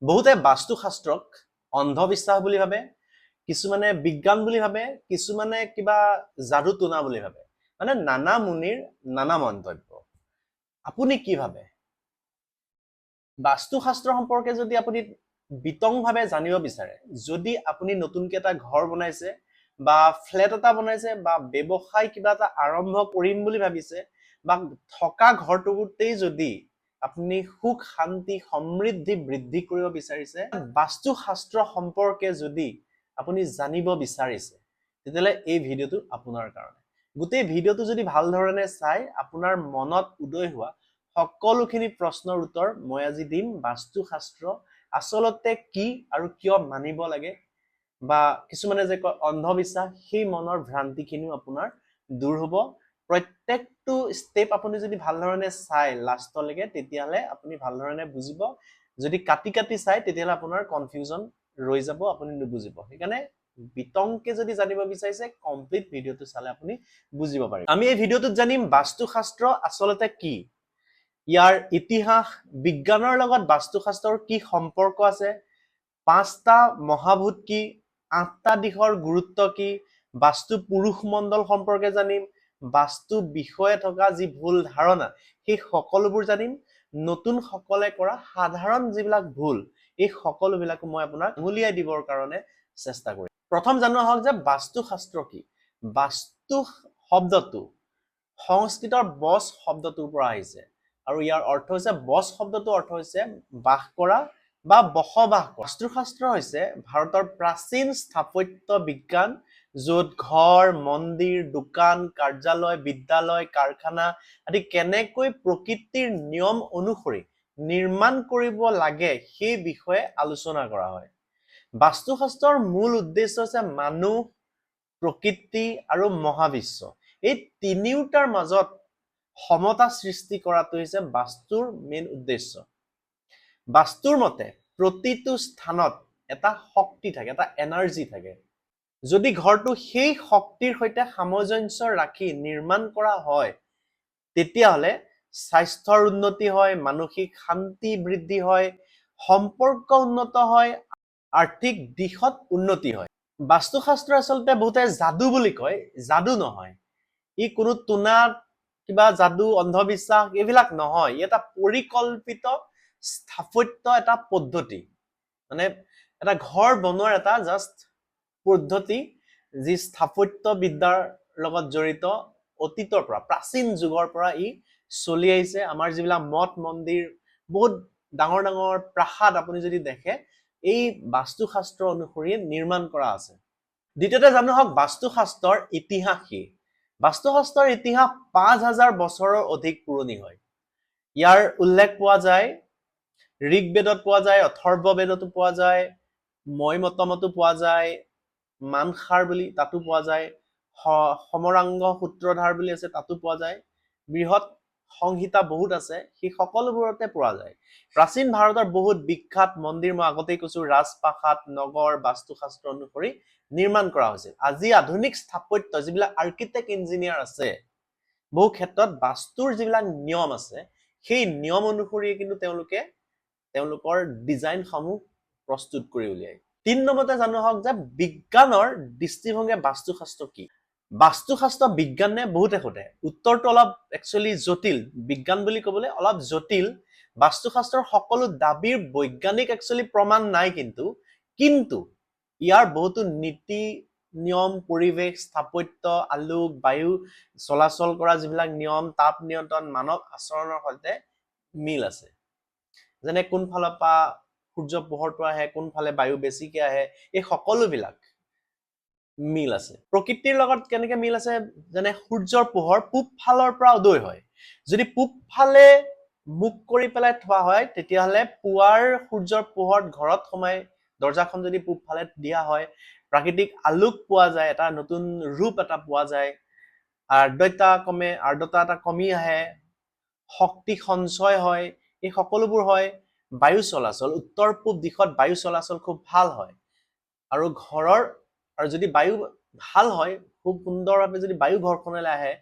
বহুতে বাস্তুশাস্ত্ৰক অন্ধবিশ্বাস বুলি ভাবে, কিছুমানে বিজ্ঞান বুলি ভাবে, কিছুমানে কিবা যাদু টনা বুলি ভাবে। মানে নানা মুনিৰ নানা মন্তব্য। আপুনি কি ভাবে? বাস্তুশাস্ত্ৰ সম্পৰ্কে যদি আপুনি বিতংভাৱে জানিব বিচাৰে, যদি আপুনি নতুনকৈ এটা ঘৰ বনাইছে বা ফ্লেট এটা বনাইছে বা ব্যৱসায় কিবা এটা আৰম্ভ কৰিম বুলি ভাবিছে বা থকা ঘৰটোতেই যদি আপুনি সুখ শান্তি সমৃদ্ধি বৃদ্ধি কৰিব বিচাৰিছে, বাস্তুশাস্ত্ৰ সম্পৰ্কে যদি আপুনি জানিব বিচাৰিছে, তেতিয়াহ'লে এই ভিডিঅ'টো আপোনাৰ কাৰণে। গোটেই ভিডিঅ'টো যদি ভাল ধৰণে চাই আপোনাৰ মনত উদয় হোৱা সকলোখিনি প্ৰশ্নৰ উত্তৰ মই আজি দিম। বাস্তুশাস্ত্ৰ আচলতে কি আৰু কিয় মানিব লাগে, বা কিছুমানে যে কয় অন্ধবিশ্বাস, সেই মনৰ ভ্ৰান্তিখিনিও আপোনাৰ দূৰ হ'ব। প্ৰত্যেকটো ষ্টেপ আপুনি যদি ভাল ধৰণে চাই লাষ্টলৈকে, তেতিয়াহ'লে আপুনি ভাল ধৰণে বুজিব। যদি কাটি কাটি চাই, তেতিয়াহ'লে আপোনাৰ কনফিউজন ৰৈ যাব, আপুনি নুবুজিব। সেইকাৰণে বিতংকে যদি জানিব বিচাৰিছে, কমপ্লিট ভিডিঅ'টো চালে আপুনি বুজিব পাৰিব। আমি এই ভিডিঅ'টোত জানিম বাস্তুশাস্ত্ৰ আচলতে কি, ইয়াৰ ইতিহাস, বিজ্ঞানৰ লগত বাস্তুশাস্ত্ৰৰ কি সম্পৰ্ক আছে, 5টা মহাভূত কি, 8টা দিশৰ গুৰুত্ব কি, বাস্তু পুৰুষ মণ্ডল সম্পৰ্কে জানিম, বাস্তু বিষয়ে থকা যি ভুল ধাৰণা সেই সকলোবোৰ জানিম, নতুন সকলে কৰা সাধাৰণ যিবিলাক ভুল এই সকলোবিলাক মই আপোনাক উলিয়াই দিবৰ কাৰণে চেষ্টা কৰিম। প্ৰথম জানো আহক যে বাস্তুশাস্ত্ৰ কি। বাস্তু শব্দটো সংস্কৃতৰ বস শব্দটোৰ পৰা আহিছে, আৰু ইয়াৰ অৰ্থ হৈছে, বস শব্দটোৰ অৰ্থ হৈছে বাস কৰা বা বসবাস কৰা। বাস্তুশাস্ত্ৰ হৈছে ভাৰতৰ প্ৰাচীন স্থাপত্য বিজ্ঞান, য'ত ঘৰ, মন্দিৰ, দোকান, কাৰ্যালয়, বিদ্যালয়, কাৰখানা আদি কেনেকৈ প্ৰকৃতিৰ নিয়ম অনুসৰি নিৰ্মাণ কৰিব লাগে সেই বিষয়ে আলোচনা কৰা হয়। বাস্তুশাস্ত্ৰৰ মূল উদ্দেশ্য হৈছে মানুহ, প্ৰকৃতি আৰু মহাবিশ্ব, এই তিনিওটাৰ মাজত সমতা সৃষ্টি কৰাটো হৈছে বাস্তুৰ মেইন উদ্দেশ্য। বাস্তুৰ মতে প্ৰতিটো স্থানত এটা শক্তি থাকে, এটা এনাৰ্জি থাকে। যদি ঘৰটো সেই শক্তিৰ সৈতে সামঞ্জস্য ৰাখি নিৰ্মাণ কৰা হয়, তেতিয়াহ'লে স্বাস্থ্যৰ উন্নতি হয়, মানসিক শান্তি বৃদ্ধি হয়, সম্পৰ্ক উন্নত হয়, আৰ্থিক দিশত উন্নতি হয়। বাস্তুশাস্ত্ৰ আচলতে বহুতে যাদু বুলি কয়, যাদু নহয়। ই কোনো টুনা কিবা যাদু, অন্ধবিশ্বাস এইবিলাক নহয়। ই এটা পৰিকল্পিত স্থাপত্য এটা পদ্ধতি, মানে এটা ঘৰ বনোৱাৰ এটা জাষ্ট পদ্ধতি, যি স্থাপত্য বিদ্যাৰ লগত জড়িত অতীতৰ পৰা, প্ৰাচীন যুগৰ পৰা ই চলি আহিছে। আমাৰ যিবিলাক মঠ মন্দিৰ, বহুত ডাঙৰ ডাঙৰ প্ৰাসাদ আপুনি যদি দেখে, এই বাস্তুশাস্ত্ৰ অনুসৰি নিৰ্মাণ কৰা আছে। দ্বিতীয়তে জানো হওক বাস্তুশাস্ত্ৰৰ ইতিহাস কি। বাস্তুশাস্ত্ৰৰ ইতিহাস 5000 বছৰৰ অধিক পুৰণি হয়। ইয়াৰ উল্লেখ পোৱা যায় ঋগবেদত, পোৱা যায় অথৰ্ব বেদতো, পোৱা যায় মৈমতমতো, পোৱা যায় মানসাৰ বুলি তাতো পোৱা যায়, সমৰাংগ সূত্ৰধাৰ বুলি আছে তাতো পোৱা যায়, বৃহৎ সংহিতা বহুত আছে, সেই সকলোবোৰতে পোৱা যায়। প্ৰাচীন ভাৰতৰ বহুত বিখ্যাত মন্দিৰ, মই আগতেই কৈছো, ৰাজপ্ৰাসাদ, নগৰ বাস্তুশাস্ত্ৰ অনুসৰি নিৰ্মাণ কৰা হৈছিল। আজি আধুনিক স্থাপত্য যিবিলাক আৰ্কিটেক্ট ইঞ্জিনিয়াৰ আছে, বহু ক্ষেত্ৰত বাস্তুৰ যিবিলাক নিয়ম আছে সেই নিয়ম অনুসৰি কিন্তু তেওঁলোকৰ ডিজাইনসমূহ প্ৰস্তুত কৰি উলিয়ায়। 3 নম্বৰতে জানো হওক যে বিজ্ঞানৰ দৃষ্টিভংগী বাস্তুশাস্ত্ৰ কি। বাস্তুশাস্ত্ৰ বিজ্ঞান নে বহুতে সোধে, উত্তৰটো অলপ একচুৱেলি জটিল। বিজ্ঞান বুলি ক'বলৈ অলপ জটিল। বাস্তুশাস্ত্ৰৰ সকলো দাবীৰ বৈজ্ঞানিক একচুৱেলি প্ৰমাণ নাই, কিন্তু ইয়াৰ বহুতো নীতি নিয়ম, পৰিৱেশ, স্থাপত্য, আলোক, বায়ু চলাচল কৰা যিবিলাক নিয়ম, তাপ নিয়ন্ত্ৰণ, মানৱ আচৰণৰ সৈতে মিল আছে। যেনে কোনফালৰ পৰা সূৰ্য পোহৰটো আহে, কোনফালে বায়ু বেছিকে আহে, এই সকলোবিলাক মিল আছে। প্ৰকৃতিৰ লগত কেনেকে মিল আছে, যেনে সূৰ্যৰ পোহৰ পূব ফালৰ পৰা উদয় হয়। যদি পূব ফালে মুখ কৰি পেলাই থোৱা হয়, তেতিয়াহ'লে পুৱাৰ সূৰ্যৰ পোহৰত ঘৰত সোমাই, দৰ্জাখন যদি পূব ফালে দিয়া হয়, প্ৰাকৃতিক আলোক পোৱা যায়, এটা নতুন ৰূপ এটা পোৱা যায়, আৰ্দ্ৰতা এটা কমি আহে, শক্তি সঞ্চয় হয়, এই সকলোবোৰ হয়। বায়ু চলাচল, উত্তৰ পূব দিশত বায়ু চলাচল খুব ভাল হয়, আৰু যদি বায়ু ভাল হয়, খুব সুন্দৰভাৱে যদি বায়ু ঘৰখনলৈ আহে,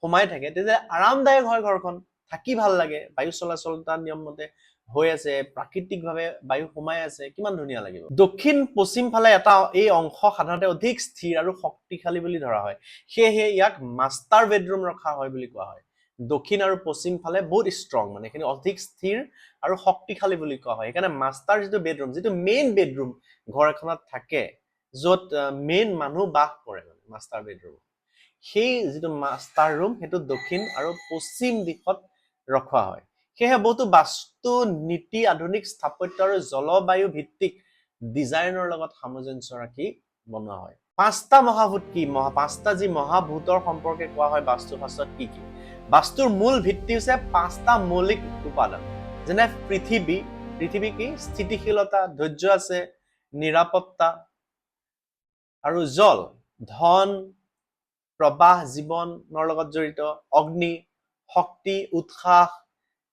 সোমাই থাকে, তেতিয়া আৰামদায়ক হয় ঘৰখন, থাকি ভাল লাগে। বায়ু চলাচল তাৰ নিয়ম মতে হৈ আছে, প্ৰাকৃতিকভাৱে বায়ু সোমাই আছে, কিমান ধুনীয়া লাগিব। দক্ষিণ পশ্চিম ফালে এটা এই অংশ সাধাৰণতে অধিক স্থিৰ আৰু শক্তিশালী বুলি ধৰা হয়, সেয়েহে ইয়াক মাষ্টাৰ বেডৰুম ৰখা হয় বুলি কোৱা হয়। দক্ষিণ আৰু পশ্চিম ফালে বহুত ষ্ট্ৰং, মানে এইখিনি অধিক স্থিৰ আৰু শক্তিশালী বুলি কোৱা হয়। সেইকাৰণে মাষ্টাৰ যিটো বেডৰুম, যিটো মেইন বেডৰুম ঘৰ এখনত থাকে, য'ত মেইন মানুহ বাস কৰে, মাষ্টাৰ বেডৰুম, সেই যিটো মাষ্টাৰ ৰুম সেইটো দক্ষিণ আৰু পশ্চিম দিশত ৰখোৱা হয়। সেয়েহে বহুতো বাস্তু নীতি, আধুনিক স্থাপত্য আৰু জলবায়ু ভিত্তিক ডিজাইনৰ লগত সামঞ্জস্য ৰাখি বনোৱা হয়। পাঁচটা মহাভূত কি? পাঁচটা যি মহাভূতৰ সম্পৰ্কে কোৱা হয় বাস্তুশাস্ত্ৰত কি কি? বাস্তুৰ মূল ভিত্তি হৈছে পাঁচটা মৌলিক উপাদান, যেনে পৃথিৱী। পৃথিৱী কি? স্থিতিশীলতা, ধৈৰ্য আছে, নিৰাপত্তা আৰু জল, ধন, প্ৰবাহ, জীৱনৰ লগত জড়িত। অগ্নি, শক্তি, উৎসাহ,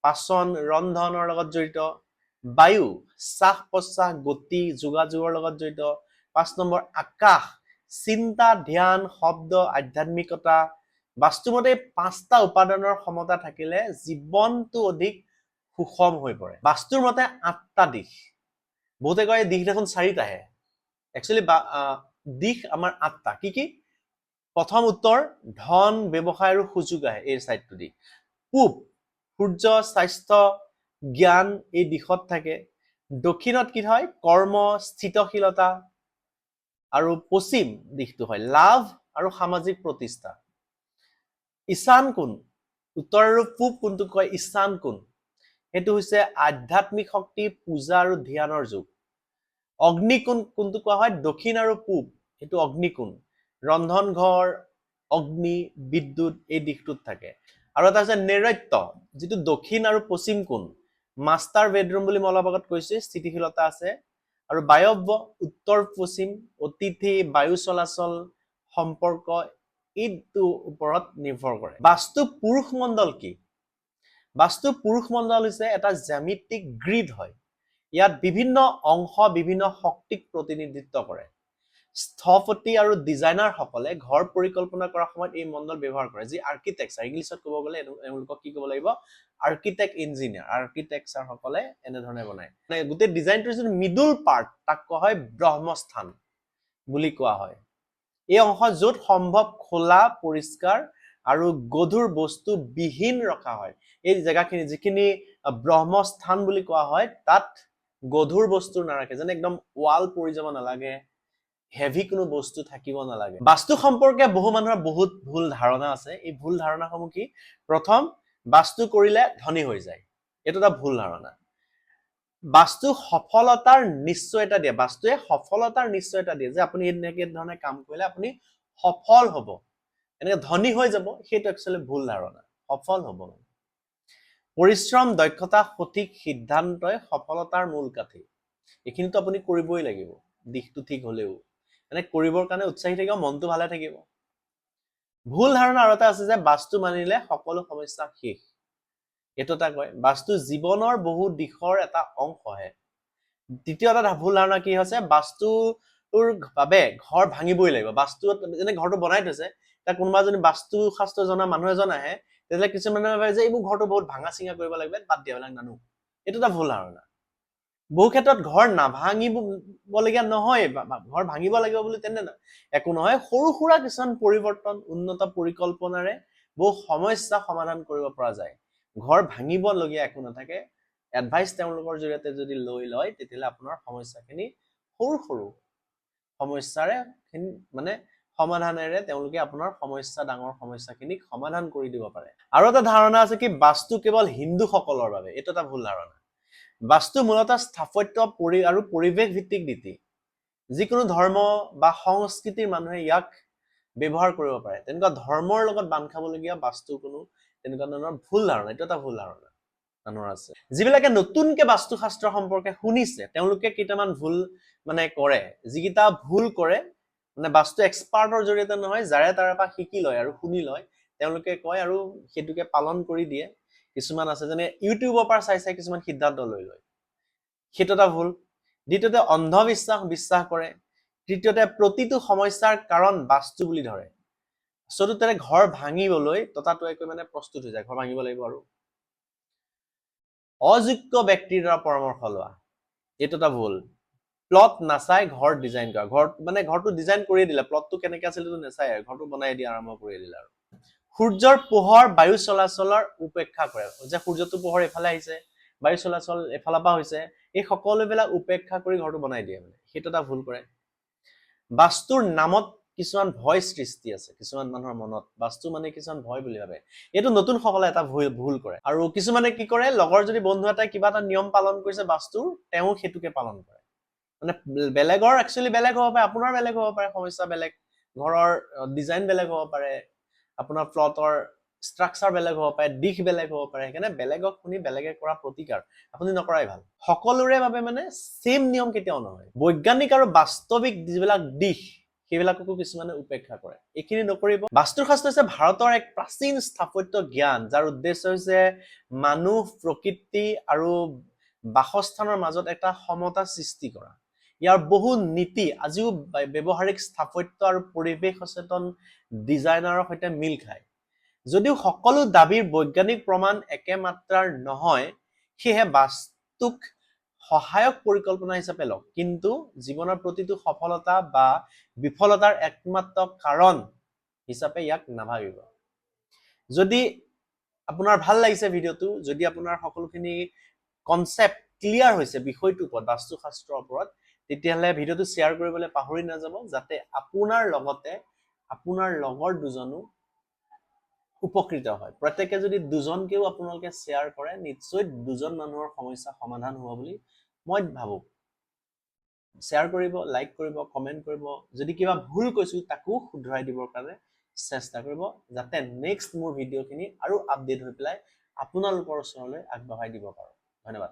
পাচন, ৰন্ধনৰ লগত জড়িত। বায়ু, শ্বাস প্ৰশ্বাস, গতি, যোগাযোগৰ লগত জড়িত। 5 নম্বৰ আকাশ, চিন্তা, ধ্যান, শব্দ, আধ্যাত্মিকতা। বাস্তুমতে পাঁচটা উপাদানৰ সমতা থাকিলে জীৱনটো অধিক সুষম হৈ পৰে। বাস্তুৰ মতে 8টা দিশ। বহুতে কয় দিশ দেখোন 4টাহে, একচুৱেলি দিশ আমাৰ 8টা। কি কি? প্ৰথম উত্তৰ, ধন, ব্যৱসায় আৰু সুযোগ আহে এই চাইডটো দি। পূব, সূৰ্য, স্বাস্থ্য, জ্ঞান এই দিশত থাকে। দক্ষিণত কি হয়? কৰ্ম, স্থিতশীলতা। আৰু পশ্চিম দিশটো হয় লাভ আৰু সামাজিক প্ৰতিষ্ঠা। ঈশান কোণ, উত্তৰ আৰু পূব কোণটোক কয় ঈশান কোণ। সেইটো হৈছে আধ্যাত্মিক শক্তি, পূজা আৰু ধ্যানৰ যুগ। অগ্নিকোণ কোনটো কোৱা হয়? দক্ষিণ আৰু পূব, সেইটো অগ্নিকোণ। ৰন্ধন ঘৰ, অগ্নি, বিদ্যুৎ এই দিশটোত থাকে। আৰু এটা হৈছে নৈಋত্য, যিটো দক্ষিণ আৰু পশ্চিম কোণ। মাষ্টাৰ বেডৰুম বুলি মই অলপ আগত কৈছো, স্থিতিশীলতা আছে। আৰু বায়ব্য, উত্তৰ পশ্চিম, অতিথি, বায়ু চলাচল, সম্পৰ্ক এইটো ওপৰত নিৰ্ভৰ কৰে। বাস্তু পুৰুষ মণ্ডল কি? বাস্তু পুৰুষ মণ্ডল হৈছে এটা জ্যামিতিক গ্ৰিড হয়। ইয়াত বিভিন্ন অংশ বিভিন্ন শক্তিক প্ৰতিনিধিত্ব কৰে। স্থপতি আৰু ডিজাইনাৰ সকলে ঘৰ পৰিকল্পনা কৰাৰ সময়ত এই মণ্ডল ব্যৱহাৰ কৰে, যি আৰ্কিটেক্সাৰ, ইংলিছত ক'ব গ'লে এওঁলোকক কি ক'ব লাগিব? Architect engineer. আৰ্কিটেক্সাৰ সকলে এনেধৰণে বনায়। মানে গোটেই ডিজাইনটোৰ যিটো মিডল পাৰ্ট, তাক কোৱা হয় ব্ৰহ্মস্থান বুলি কোৱা হয়। এই অংশ য'ত সম্ভৱ খোলা, পৰিষ্কাৰ আৰু গধুৰ বস্তু বিহীন ৰখা হয়। এই জেগাখিনি যিখিনি ব্ৰহ্মস্থান বুলি কোৱা হয়, তাত গধুৰ বস্তু নাৰাখে, যেনে একদম ৱাল পৰি যাব নালাগে, হেভি কোনো বস্তু থাকিব নালাগে। বাস্তু সম্পৰ্কে বহু মানুহৰ বহুত ভুল ধাৰণা আছে। এই ভুল ধাৰণাসমূহ কি? প্ৰথম, বাস্তু কৰিলে ধনী হৈ যায়, এইটো এটা ভুল ধাৰণা। বাস্তু সফলতাৰ নিশ্চয়তা দিয়ে, বাস্তুৱে সফলতাৰ নিশ্চয়তা দিয়ে, যে আপুনি এনেকে ধৰণে কাম কৰিলে আপুনি সফল হ'ব, এনেকে ধনী হৈ যাব, সেইটো একচুৱেলি ভুল ধাৰণা। সফল হ'ব, পৰিশ্ৰম, দক্ষতা, সঠিক সিদ্ধান্তই সফলতাৰ মূল কাঠি। এইখিনিতো আপুনি কৰিবই লাগিব, দিশটো ঠিক হলেও মানে কৰিবৰ কাৰণে উৎসাহী থাকিব, মনটো ভালে থাকিব। ভুল ধাৰণা আৰু এটা আছে যে বাস্তু মানিলে সকলো সমস্যা শেষ, এইটো এটা কয়। বাস্তু জীৱনৰ বহু দিশৰ এটা অংশহে। দ্বিতীয় এটা ভুল ধাৰণা কি হৈছে? বাস্তুৰ বাবে ঘৰ ভাঙিবই লাগিব। বাস্তু যেনে ঘৰটো বনাই থৈছে, এতিয়া কোনোবা যদি বাস্তু শাস্ত্ৰ জনা মানুহ এজন আহে, তেতিয়াহ'লে কিছুমানে ভাবে যে এইবোৰ ঘৰটো বহুত ভাঙা চিঙা কৰিব লাগিব, বাদ দিয়া, এইবিলাক নানো। এইটো এটা ভুল ধাৰণা। বহু ক্ষেত্ৰত ঘৰ নাভাঙিবলগীয়া নহয়, ঘৰ ভাঙিব লাগিব বুলি তেনে একো নহয়। সৰু সুৰা কিছুমান পৰিৱৰ্তন, উন্নত পৰিকল্পনাৰে বহু সমস্যা সমাধান কৰিব পৰা যায়। ঘৰ ভাঙিবলগীয়া একো নাথাকে। এডভাইচ তেওঁলোকৰ জৰিয়তে যদি লৈ লয়, তেতিয়াহ'লে আপোনাৰ সমস্যাখিনি সৰু সৰু সমস্যাৰে মানে সমাধানেৰে তেওঁলোকে আপোনাৰ সমস্যা, ডাঙৰ সমস্যাখিনিক সমাধান কৰি দিব পাৰে। আৰু এটা ধাৰণা আছে কি? বাস্তু কেৱল হিন্দুসকলৰ বাবে, এইটো এটা ভুল ধাৰণা। বাস্তু মূলতঃ স্থাপত্য আৰু পৰিৱেশ ভিত্তিক নীতি। যিকোনো ধৰ্ম বা সংস্কৃতিৰ মানুহে ইয়াক ব্যৱহাৰ কৰিব পাৰে। তেনেকুৱা ধৰ্মৰ লগত বান্ধ খাবলগীয়া বাস্তু কোনো তেনেকুৱা ধৰণৰ ভুল ধাৰণা, এইটো এটা ভুল ধাৰণা মানুহৰ আছে। যিবিলাকে নতুনকে বাস্তুশাস্ত্ৰ সম্পৰ্কে শুনিছে, তেওঁলোকে কেইটামান ভুল মানে কৰে। যিকেইটা ভুল কৰে মানে বাস্তু এক্সপাৰ্টৰ জৰিয়তে নহয়, যাৰে তাৰে পৰা শিকি লয় আৰু শুনি লয়, তেওঁলোকে কয় আৰু সেইটোকে পালন কৰি দিয়ে। কিছুমান আছে যেনে ইউটিউবৰ পৰা চাই চাই কিছুমান সিদ্ধান্ত লৈ লয়, সেইটো এটা ভুল। দ্বিতীয়তে অন্ধবিশ্বাস বিশ্বাস কৰে। তৃতীয়তে প্ৰতিটো সমস্যাৰ কাৰণ বাস্তু বুলি ধৰে। চতুৰ্থতে ঘৰ ভাঙিবলৈ ততাতৈয়াকৈ মানে প্ৰস্তুত হৈ যায়, ঘৰ ভাঙিব লাগিব আৰু অযোগ্য ব্যক্তিৰ দ্বাৰা পৰামৰ্শ লোৱা, এইটো এটা ভুল। প্লট নাচাই ঘৰ ডিজাইন কৰা, ঘৰটো ডিজাইন কৰিয়ে দিলে, প্লটটো কেনেকে আছিল সেইটো নাচাই আৰু ঘৰটো বনাই দিয়া আৰম্ভ কৰি দিলে আৰু। সূৰ্যৰ পোহৰ বায়ু চলাচলৰ উপেক্ষা কৰে, যে সূৰ্যটো পোহৰ এফালে আহিছে, বায়ু চলাচল এফালৰ পৰা হৈছে, এই সকলোবিলাক উপেক্ষা কৰি ঘৰটো বনাই দিয়ে, মানে সেইটো এটা ভুল কৰে। বাস্তুৰ নামত কিছুমান ভয় সৃষ্টি আছে কিছুমান মানুহৰ মনত, বাস্তু মানে কিছুমান ভয় বুলি ভাবে, এইটো নতুন সকলে এটা ভুল কৰে। আৰু কিছুমানে কি কৰে, লগৰ যদি বন্ধু এটাই কিবা এটা নিয়ম পালন কৰিছে বাস্তুৰ, তেওঁ সেইটোকে পালন কৰে। মানে বেলেগৰ একচুৱেলি বেলেগ হ'ব পাৰে, আপোনাৰ বেলেগ হ'ব পাৰে, সমস্যা বেলেগ, ঘৰৰ ডিজাইন বেলেগ হ'ব পাৰে, আপোনাৰ প্লটৰ ষ্ট্ৰাকচাৰ বেলেগ হ'ব পাৰে, দিশ বেলেগ হ'ব পাৰে, সেইকাৰণে বেলেগক শুনি বেলেগে কৰা প্ৰতিকাৰ আপুনি নকৰাই ভাল। সকলোৰে বাবে মানে সেম নিয়ম কেতিয়াও নহয়। বৈজ্ঞানিক আৰু বাস্তৱিক যিবিলাক দিশ সেইবিলাককো কিছুমানে উপেক্ষা কৰে, এইখিনি নকৰিব। বাস্তুশাস্ত্ৰ হৈছে ভাৰতৰ এক প্ৰাচীন স্থাপত্য জ্ঞান, যাৰ উদ্দেশ্য হৈছে মানুহ, প্ৰকৃতি আৰু বাসস্থানৰ মাজত এটা সমতা সৃষ্টি কৰা। ইয়াৰ বহু নীতি আজিও ব্যৱহাৰিক স্থাপত্য আৰু পৰিৱেশ সচেতন ডিজাইনাৰৰ সৈতে মিল খায়। যদিও সকলো দাবীৰ বৈজ্ঞানিক প্ৰমাণ একে মাত্ৰাৰ নহয়, সেয়েহে বাস্তুক সহায়ক পৰিকল্পনা হিচাপে লওক, কিন্তু জীৱনৰ প্ৰতিটো সফলতা বা বিফলতাৰ একমাত্ৰ কাৰণ হিচাপে ইয়াক নাভাবিব। যদি আপোনাৰ ভাল লাগিছে ভিডিঅ'টো, যদি আপোনাৰ সকলোখিনি কনসেপ্ট ক্লিয়াৰ হৈছে বিষয়টোৰ ওপৰত, বাস্তুশাস্ত্ৰৰ ওপৰত, তেতিয়াহ'লে ভিডিঅ'টো শ্বেয়াৰ কৰিবলৈ পাহৰি নাযাব, যাতে আপোনাৰ লগতে আপোনাৰ লগৰ দুজনো উপকৃত হয়। প্ৰত্যেকে যদি দুজনকেও আপোনালোকে শ্বেয়াৰ কৰে, নিশ্চয় দুজন মানুহৰ সমস্যা সমাধান হ'ব বুলি মই ভাবো। শ্বেয়াৰ কৰিব, লাইক কৰিব, কমেন্ট কৰিব, যদি কিবা ভুল কৈছো তাকো শুধৰাই দিবৰ কাৰণে চেষ্টা কৰিব, যাতে নেক্সট মোৰ ভিডিঅ'খিনি আৰু আপডেট হৈ পেলাই আপোনালোকৰ ওচৰলৈ আগবঢ়াই দিব পাৰো। ধন্যবাদ।